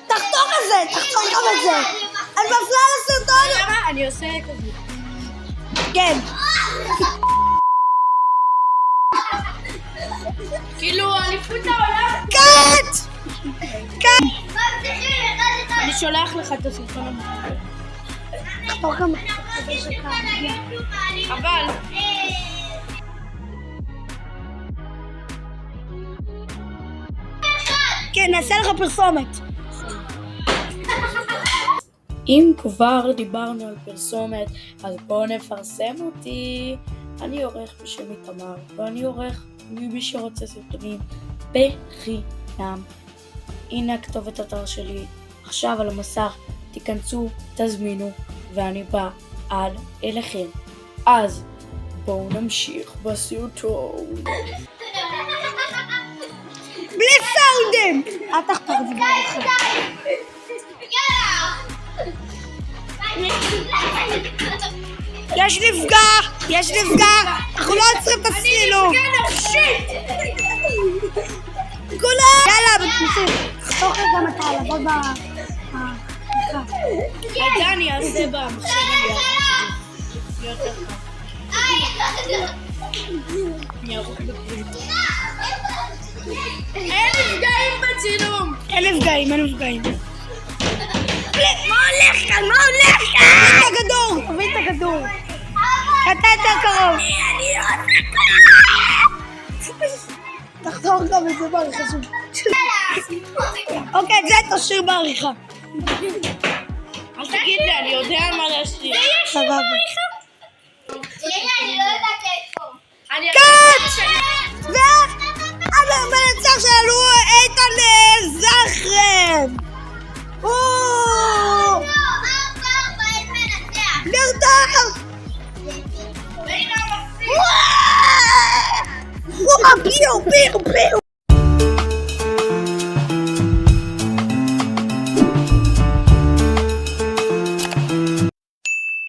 תחתוך את זה, תחתוך גם את זה. אני מפריעה לסרטון. למה? אני עושה כזה. כן. כאילו, אליפות העולם. קאט! קאט! אני שולח לך את הסרטון המחר. תחתוך גם את אבל... כן, נעשה לך פרסומת. אם כבר דיברנו על פרסומת, אז בואו נפרסם אותי. אני עורך בשם איתמר, ואני עורך ממי שרוצה סרטונים בחינם. הנה הכתובת אתר שלי, עכשיו על המסך, תיכנסו, תזמינו, ואני בא עד אליכם. אז בואו נמשיך בסרטון. בלי סאונדים! אל תחתוך את זה בעריכה. יש נפגע! אנחנו לא עוצרים את הצילום! כולם! יאללה, תמשיך. תחתוך גם את העלבות בעריכה. את זה אני אעשה במחשב שלי. יותר אין נפגעים בצילום! אין נפגעים. מה הולך כאן? תביא את הכדור! אתה יותר קרוב! תחתוך גם את זה בעריכה שלי. אוקיי, את זה תשאיר בעריכה. אל תגיד לי, אני יודע מה להשאיר. סבבה. אני לא יודעת איפה. קאט! והמנצח שלנו הוא איתן זכרן! נרדף! פיו!